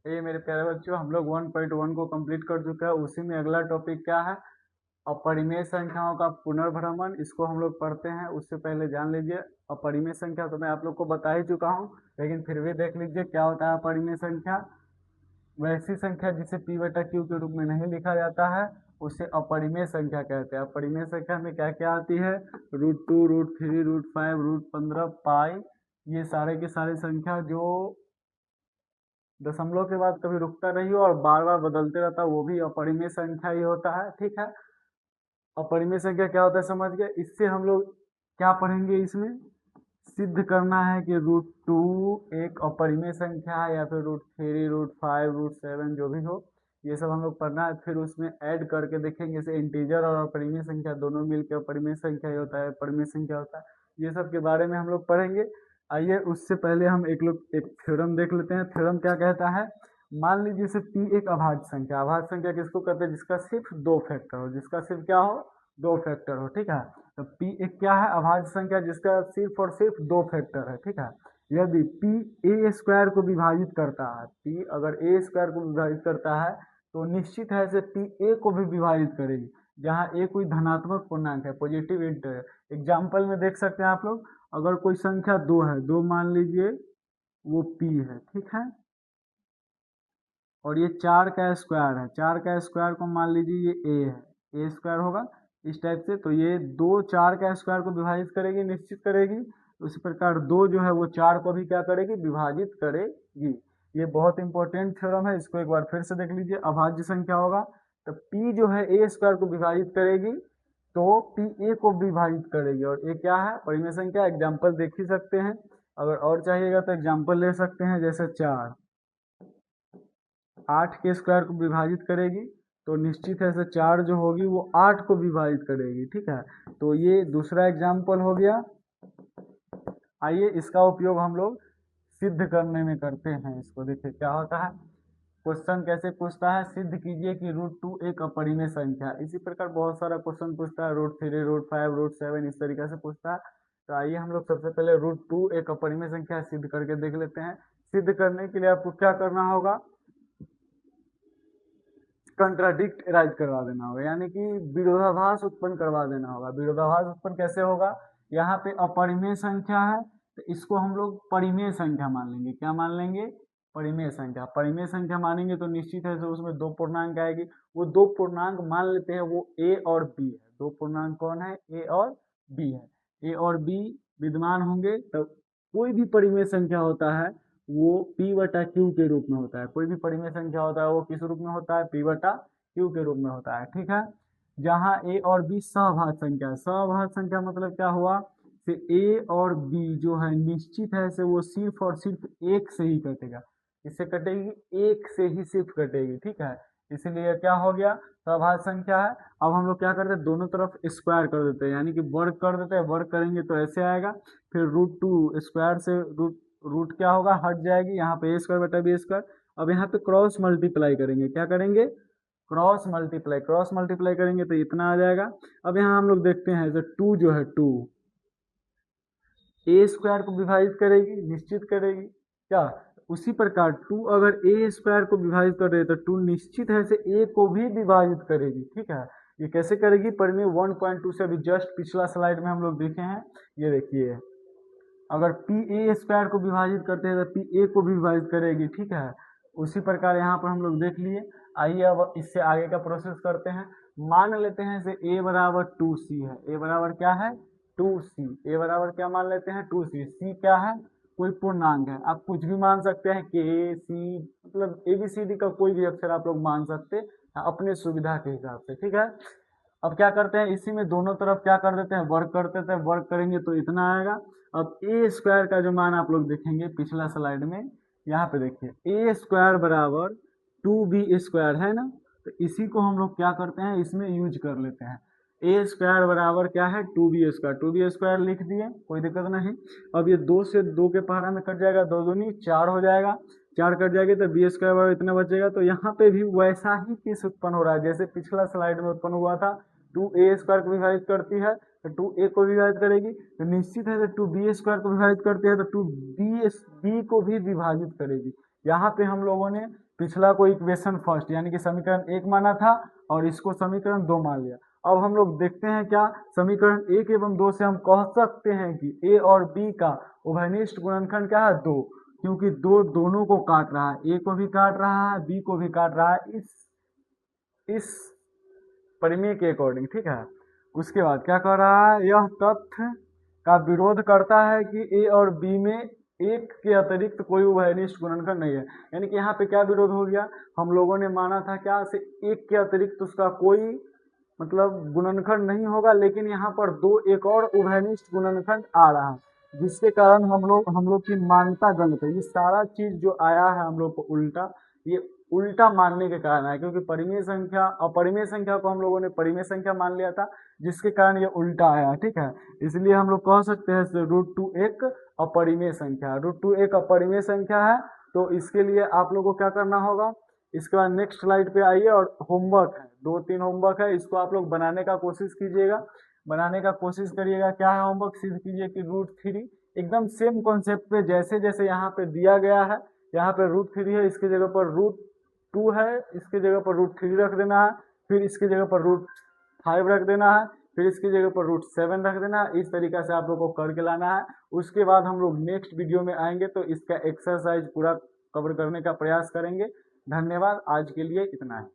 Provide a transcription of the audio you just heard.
ये मेरे प्यारे बच्चों, हम लोग 1.1 को कंप्लीट कर चुके हैं। उसी में अगला टॉपिक क्या है? अपरिमेय संख्याओं का पुनर्भ्रमण। इसको हम लोग पढ़ते हैं। उससे पहले जान लीजिए, अपरिमेय संख्या तो मैं आप लोग को बता ही चुका हूँ, लेकिन फिर भी देख लीजिए क्या होता है अपरिमेय संख्या। वैसी संख्या जिसे p बटा क्यू के रूप में नहीं लिखा जाता है, उसे अपरिमेय संख्या कहते हैं। अपरिमेय संख्या में क्या क्या आती है? √2, √3, √5, √15, पाई। ये सारे के सारे संख्या जो दशमलव के बाद कभी रुकता नहीं हो और बार बार बदलते रहता है, वो भी अपरिमेय संख्या ही होता है। ठीक है, अपरिमेय संख्या क्या होता है समझ गए। इससे हम लोग क्या पढ़ेंगे? इसमें सिद्ध करना है कि √2 एक अपरिमेय संख्या है, या फिर √3, √5, √7 जो भी हो, ये सब हम लोग पढ़ना है। फिर उसमें ऐड करके देखेंगे, जैसे इंटीजर और अपरिमेय संख्या दोनों मिलकर अपरिमेय संख्या ही होता है, परिमेय संख्या होता है। ये सब के बारे में हम लोग पढ़ेंगे। आइए, उससे पहले हम एक थ्योरम देख लेते हैं। थ्योरम क्या कहता है? मान लीजिए जैसे p एक अभाज्य संख्या। अभाज्य संख्या किसको कहते हैं? जिसका सिर्फ दो फैक्टर हो, जिसका सिर्फ क्या हो? दो फैक्टर हो। ठीक है, तो p एक क्या है? अभाज्य संख्या जिसका सिर्फ और सिर्फ दो फैक्टर है। ठीक है, यदि p a स्क्वायर को विभाजित करता है, p अगर a स्क्वायर को विभाजित करता है, तो निश्चित है से p a को भी विभाजित करेगी, जहाँ a कोई धनात्मक पूर्णांक है, पॉजिटिव इंटर। एग्जाम्पल में देख सकते हैं आप लोग, अगर कोई संख्या दो है, दो मान लीजिए वो p है। ठीक है, और ये चार का स्क्वायर है, चार का स्क्वायर को मान लीजिए ये a है, a स्क्वायर होगा इस टाइप से। तो ये दो चार का स्क्वायर को विभाजित करेगी, निश्चित करेगी। उसी प्रकार दो जो है वो चार को भी क्या करेगी? विभाजित करेगी। ये बहुत इंपॉर्टेंट थ्योरम है, इसको एक बार फिर से देख लीजिए। अभाज्य संख्या होगा तो p जो है a स्क्वायर को विभाजित करेगी, तो p a को विभाजित करेगी। और ये क्या है? परिमेय संख्या। एग्जाम्पल देख ही सकते हैं, अगर और चाहिएगा तो एग्जाम्पल ले सकते हैं। जैसे चार 8 के स्क्वायर को विभाजित करेगी, तो निश्चित है से चार जो होगी वो 8 को विभाजित करेगी। ठीक है, तो ये दूसरा एग्जाम्पल हो गया। आइए, इसका उपयोग हम लोग सिद्ध करने में करते हैं। इसको देखिए क्या होता है। क्वेश्चन कैसे पूछता है? सिद्ध कीजिए कि √2 एक अपरिमेय संख्या। इसी प्रकार बहुत सारा क्वेश्चन पूछता है, √3, √5, √7 इस तरीके से पूछता है। तो आइए हम लोग सबसे पहले √2 एक अपरिमेय संख्या सिद्ध करके देख लेते हैं। सिद्ध करने के लिए आपको क्या करना होगा? कंट्राडिक्ट एराइज करवा देना होगा, यानी कि विरोधाभास उत्पन्न करवा देना होगा। विरोधाभास उत्पन्न कैसे होगा? यहाँ पे अपरिमेय संख्या है, तो इसको हम लोग परिमेय संख्या मान लेंगे। क्या मान लेंगे? परिमेय संख्या। परिमेय संख्या मानेंगे तो निश्चित है तो उसमें दो पूर्णांक आएगी। वो दो पूर्णांक मान लेते हैं, वो a और b है। दो पूर्णांक कौन है? a और b है। a और b विद्यमान होंगे तो कोई भी परिमेय संख्या होता है वो p बटा क्यू के रूप में होता है। कोई भी परिमेय संख्या होता है वो किस रूप में होता है? p बटा क्यू के रूप में होता है। ठीक है, जहाँ a और b सहभाज्य संख्या है। सहभाज्य संख्या मतलब क्या हुआ? कि a और b जो है निश्चित है से वो सिर्फ और सिर्फ एक से ही कटेगा। इससे कटेगी? एक से ही सिर्फ कटेगी। ठीक है, इसीलिए क्या हो गया? सहभाज्य संख्या है। अब हम लोग क्या करते हैं? दोनों तरफ स्क्वायर कर देते हैं, यानी कि वर्ग कर देते हैं। वर्ग करेंगे तो ऐसे आएगा। फिर √2 स्क्वायर से रूट क्या होगा? हट जाएगी। यहाँ पे a स्क्वायर बटा b स्क्वायर। अब यहाँ पे क्रॉस मल्टीप्लाई करेंगे। क्या करेंगे? Cross multiply. क्रॉस मल्टीप्लाई करेंगे तो इतना आ जाएगा। अब यहाँ हम लोग देखते हैं, जो टू जो है, टू ए स्क्वायर को विभाजित करेगी, निश्चित करेगी क्या? उसी प्रकार टू अगर ए स्क्वायर को विभाजित कर रहे तो टू निश्चित है से ए को भी विभाजित करेगी। ठीक है, ये कैसे करेगी? परिमेय 1.2 से अभी जस्ट पिछला स्लाइड में हम लोग देखे हैं। ये देखिए, अगर पी ए स्क्वायर को विभाजित करते हैं तो पी ए को भी विभाजित करेगी। ठीक है, उसी प्रकार यहाँ पर हम लोग देख लिए। आइए अब इससे आगे का प्रोसेस करते हैं। मान लेते हैं से a बराबर 2c है। a बराबर क्या है? 2c। a बराबर क्या मान लेते हैं? 2c। c क्या है? कोई पूर्णांक है। आप कुछ भी मान सकते हैं, k c, मतलब ABCD का कोई भी अक्षर आप लोग मान सकते हैं अपने सुविधा के हिसाब से। ठीक है, अब क्या करते हैं? इसी में दोनों तरफ क्या कर देते हैं? वर्ग कर देते हैं। वर्ग करेंगे तो इतना आएगा। अब ए स्क्वायर का जो मान आप लोग देखेंगे पिछला स्लाइड में, यहाँ पे देखिए ए स्क्वायर बराबर 2b स्क्वायर है ना। तो इसी को हम लोग क्या करते हैं? इसमें यूज कर लेते हैं। ए स्क्वायर बराबर क्या है? 2b square. 2b स्क्वायर लिख दिए, कोई दिक्कत नहीं। अब ये दो से दो के पहाड़ा में कट जाएगा, दो दूनी चार हो जाएगा। चार कट जाएगी तो बी स्क्वायर बराबर इतना बचेगा। तो यहाँ पे भी वैसा ही केस उत्पन्न हो रहा है जैसे पिछला स्लाइड में उत्पन्न हुआ था। टू ए स्क्वायर को विभाजित करती है तो टू ए को विभाजित करेगी, तो निश्चित है टू बी स्क्वायर को विभाजित करती है तो टू बी को भी विभाजित करेगी। यहाँ पे हम लोगों ने पिछला को इक्वेशन फर्स्ट यानी कि समीकरण 1 माना था और इसको समीकरण 2 मान लिया। अब हम लोग देखते हैं क्या समीकरण 1 एवं 2 से हम कह सकते हैं कि ए और बी का उभयनिष्ठ गुणनखंड क्या है 2, क्योंकि दो दोनों को काट रहा है, ए को भी काट रहा है बी को भी काट रहा है इस परिमेय के अकॉर्डिंग, ठीक है। उसके बाद क्या कह रहा है, यह तथ्य का विरोध करता है कि ए और बी में एक के अतिरिक्त कोई उभयनिष्ठ गुणनखंड नहीं है। यानी कि यहाँ पे क्या विरोध हो गया, हम लोगों ने माना था क्या से एक के अतिरिक्त उसका कोई मतलब गुणनखंड नहीं होगा, लेकिन यहाँ पर दो एक और उभयनिष्ठ गुणनखंड आ रहा है, जिसके कारण हम लोग की मान्यता गलत है। ये सारा चीज जो आया है हम लोग को उल्टा, ये उल्टा मानने के कारण है, क्योंकि परिमेय संख्या अपरिमेय संख्या को हम लोगों ने परिमेय संख्या मान लिया था, जिसके कारण ये उल्टा आया, ठीक है। इसलिए हम लोग कह सकते हैं √2 एक अपरिमेय संख्या, √2 एक अपरिमेय संख्या है। तो इसके लिए आप लोगों को क्या करना होगा, इसके बाद नेक्स्ट स्लाइड पे आइए और होमवर्क है, 2-3 होमवर्क है, इसको आप लोग बनाने का कोशिश कीजिएगा, बनाने का कोशिश करिएगा। क्या है होमवर्क, सिद्ध कीजिए कि √3 एकदम सेम कॉन्सेप्ट पे जैसे जैसे यहाँ पे दिया गया है, यहाँ पे √3 है, इसके जगह पर √2 है, इसके जगह पर √3 रख देना है, फिर इसके जगह पर √5 रख देना है, फिर इसकी जगह पर √7 रख देना है। इस तरीका से आप लोग को करके लाना है। उसके बाद हम लोग नेक्स्ट वीडियो में आएंगे तो इसका एक्सरसाइज पूरा कवर करने का प्रयास करेंगे। धन्यवाद, आज के लिए इतना है।